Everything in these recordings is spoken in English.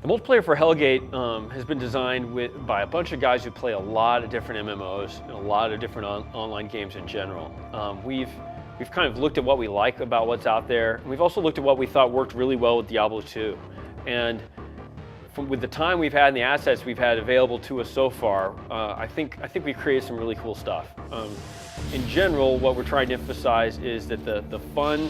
The multiplayer for Hellgate has been designed by a bunch of guys who play a lot of different MMOs and a lot of different online games in general. We've kind of looked at what we like about what's out there. We've also looked at what we thought worked really well with Diablo 2. And with the time we've had and the assets we've had available to us so far, I think we've created some really cool stuff. In general, what we're trying to emphasize is that the fun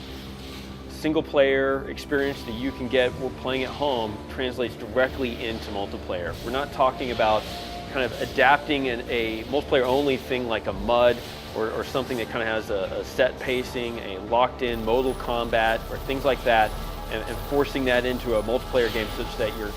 single-player experience that you can get while playing at home translates directly into multiplayer. We're not talking about kind of adapting a multiplayer-only thing like a MUD or something that kind of has a set pacing, a locked-in modal combat, or things like that, and forcing that into a multiplayer game such that your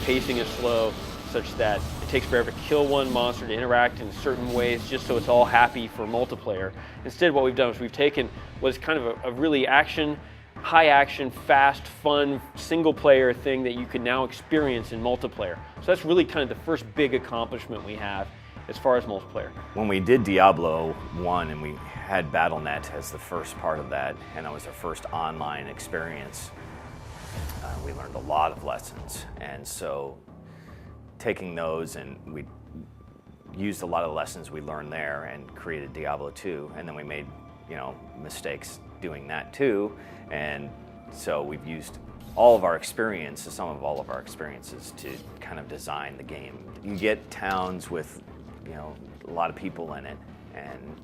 pacing is slow, such that it takes forever to kill one monster, to interact in certain ways, just so it's all happy for multiplayer. Instead, what we've done is we've taken what's kind of a really high action, fast, fun, single player thing that you can now experience in multiplayer. So that's really kind of the first big accomplishment we have as far as multiplayer. When we did Diablo 1 and we had Battle.net as the first part of that, and that was our first online experience, we learned a lot of lessons. And so taking those, and we used a lot of the lessons we learned there and created Diablo 2, and then we made mistakes doing that too. And so we've used all of our experiences, some of all of our experiences, to kind of design the game. You get towns with a lot of people in it, and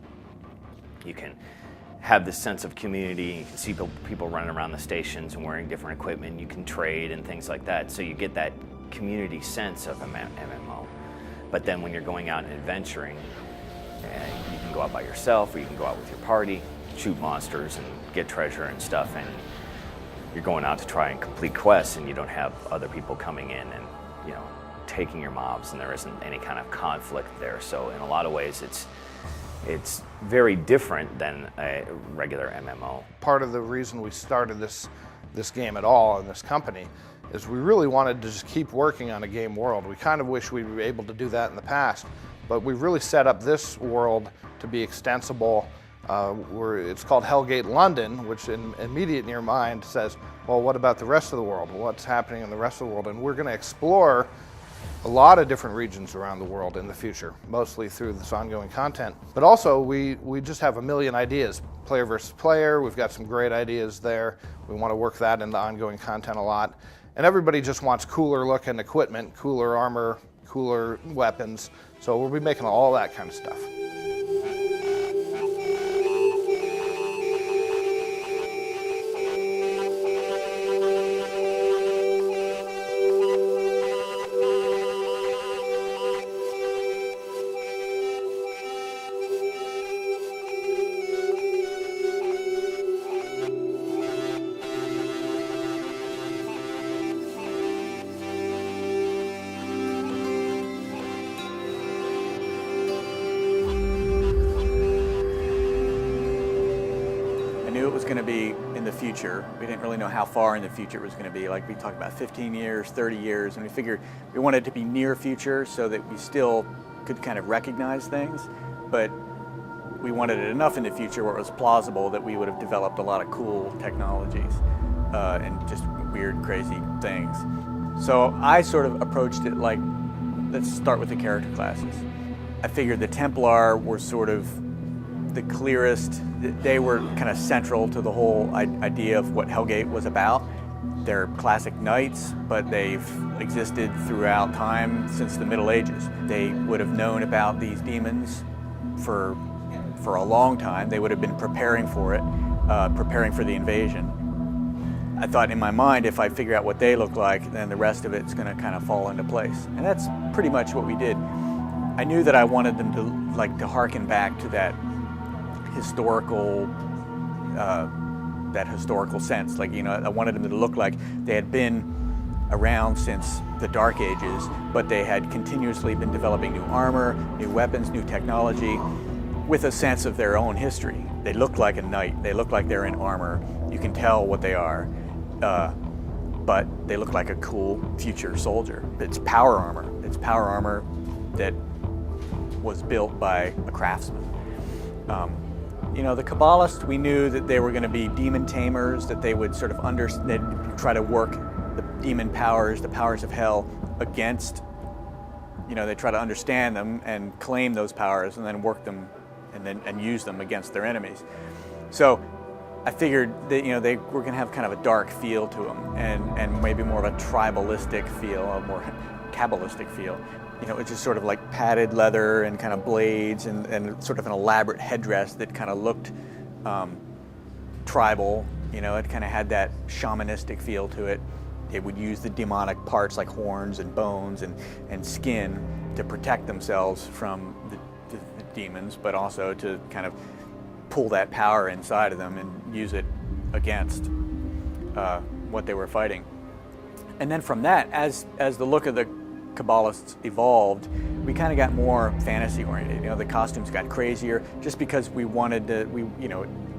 you can have this sense of community. You can see people running around the stations and wearing different equipment. You can trade and things like that. So you get that community sense of MMO. But then when you're going out and adventuring, you can go out by yourself or you can go out with your party, shoot monsters and get treasure and stuff, and you're going out to try and complete quests, and you don't have other people coming in and taking your mobs, and there isn't any kind of conflict there. So in a lot of ways it's very different than a regular MMO. Part of the reason we started this game at all in this company is we really wanted to just keep working on a game world. We kind of wish we were able to do that in the past, but we really set up this world to be extensible. It's called Hellgate London, which in immediate in your mind says, well, what about the rest of the world? What's happening in the rest of the world? And we're going to explore a lot of different regions around the world in the future, mostly through this ongoing content. But also, we just have a million ideas. Player versus player, we've got some great ideas there. We want to work that into ongoing content a lot. And everybody just wants cooler looking equipment, cooler armor, cooler weapons. So we'll be making all that kind of stuff. It was going to be in the future. We didn't really know how far in the future it was going to be. Like we talked about 15 years, 30 years, and we figured we wanted it to be near future so that we still could kind of recognize things, but we wanted it enough in the future where it was plausible that we would have developed a lot of cool technologies and just weird, crazy things. So I sort of approached it like, let's start with the character classes. I figured the Templar were sort of the clearest. They were kind of central to the whole idea of what Hellgate was about. They're classic knights, but they've existed throughout time since the Middle Ages. They would have known about these demons for a long time. They would have been preparing for it, preparing for the invasion. I thought in my mind, if I figure out what they look like, then the rest of it's going to kind of fall into place. And that's pretty much what we did. I knew that I wanted them to harken back to that historical sense. I wanted them to look like they had been around since the Dark Ages, but they had continuously been developing new armor, new weapons, new technology, with a sense of their own history. They look like a knight. They look like they're in armor. You can tell what they are, but they look like a cool future soldier. It's power armor. It's power armor that was built by a craftsman. The Kabbalists, we knew that they were going to be demon tamers, that they would sort of they'd try to work demon powers, the powers of hell, against, they try to understand them and claim those powers and then work them and use them against their enemies. So I figured that they were going to have kind of a dark feel to them and maybe more of a tribalistic feel, a more Kabbalistic feel. It's just sort of like padded leather and kind of blades and sort of an elaborate headdress that kind of looked tribal. It kind of had that shamanistic feel to it. It would use the demonic parts like horns and bones and skin to protect themselves from the demons, but also to kind of pull that power inside of them and use it against what they were fighting. And then from that, as the look of the Kabbalists evolved, we kind of got more fantasy oriented. The costumes got crazier just because we wanted to,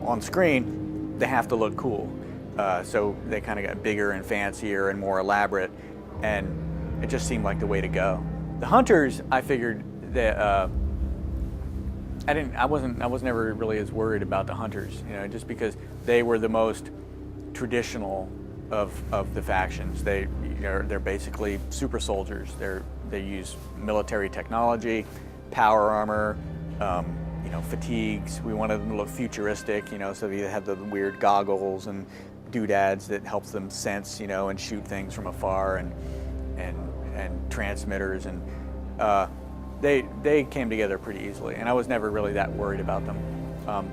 on screen, they have to look cool. So they kind of got bigger and fancier and more elaborate, and it just seemed like the way to go. The hunters, I figured that I was never really as worried about the hunters, just because they were the most traditional of the factions. They're basically super soldiers. They use military technology, power armor, fatigues. We wanted them to look futuristic, so they had the weird goggles and doodads that helps them sense, and shoot things from afar, and transmitters, and they came together pretty easily, and I was never really that worried about them.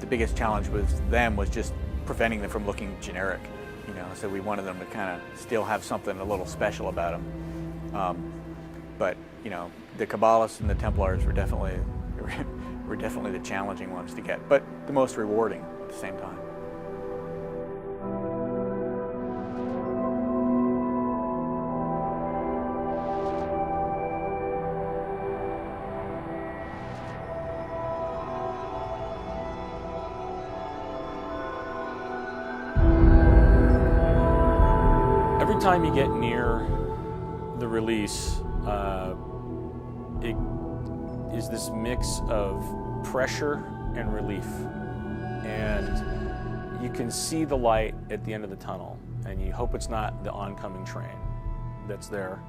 The biggest challenge with them was just preventing them from looking generic, so we wanted them to kind of still have something a little special about them. But the Kabbalists and the Templars were definitely the challenging ones to get, but the most rewarding at the same time. Every time you get near the release, it is this mix of pressure and relief. And you can see the light at the end of the tunnel, and you hope it's not the oncoming train that's there,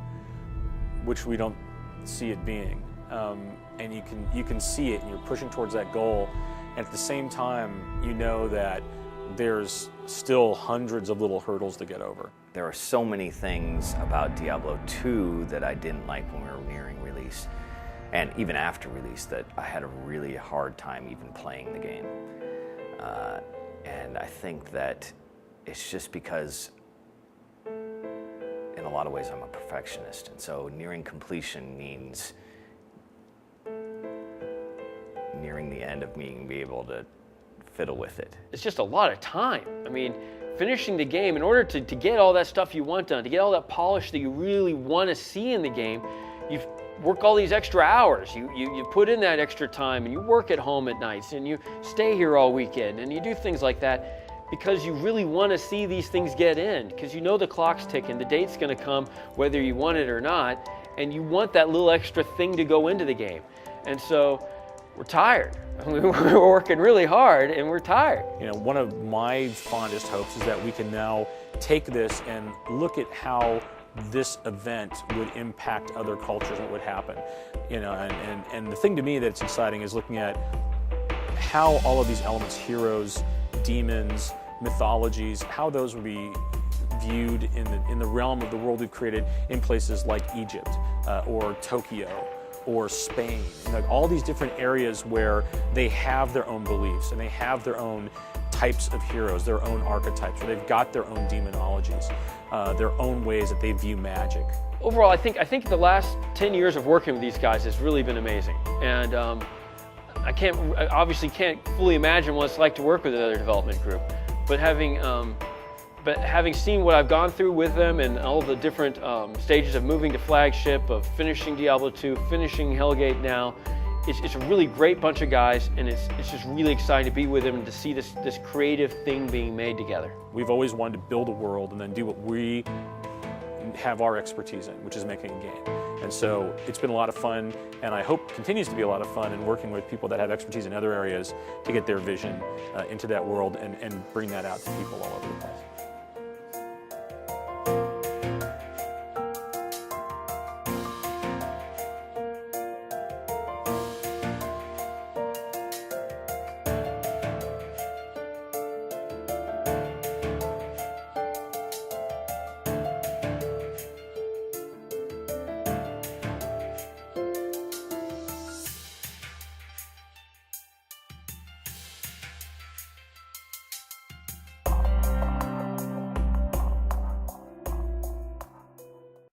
which we don't see it being. And you can see it, and you're pushing towards that goal. And at the same time, you know that there's still hundreds of little hurdles to get over. There are so many things about Diablo 2 that I didn't like when we were nearing release, and even after release, that I had a really hard time even playing the game. And I think that it's just because in a lot of ways I'm a perfectionist, and so nearing completion means nearing the end of being able to fiddle with it. It's just a lot of time. I mean, finishing the game, in order to get all that stuff you want done, to get all that polish that you really want to see in the game, you've work all these extra hours. You put in that extra time, and you work at home at nights, and you stay here all weekend, and you do things like that because you really want to see these things get in, because you know the clock's ticking, the date's going to come whether you want it or not, and you want that little extra thing to go into the game. And so we're tired. We're working really hard, and we're tired. One of my fondest hopes is that we can now take this and look at how this event would impact other cultures and what would happen. And the thing to me that's exciting is looking at how all of these elements, heroes, demons, mythologies, how those would be viewed in the realm of the world we've created in places like Egypt or Tokyo or Spain, all these different areas where they have their own beliefs and they have their own types of heroes, their own archetypes, where they've got their own demonologies, their own ways that they view magic. Overall, I think the last 10 years of working with these guys has really been amazing, and I obviously can't fully imagine what it's like to work with another development group, but having seen what I've gone through with them and all the different stages of moving to flagship, of finishing Diablo 2, finishing Hellgate now, it's a really great bunch of guys, and it's just really exciting to be with them and to see this creative thing being made together. We've always wanted to build a world and then do what we have our expertise in, which is making a game. And so it's been a lot of fun, and I hope continues to be a lot of fun in working with people that have expertise in other areas to get their vision into that world and bring that out to people all over the place.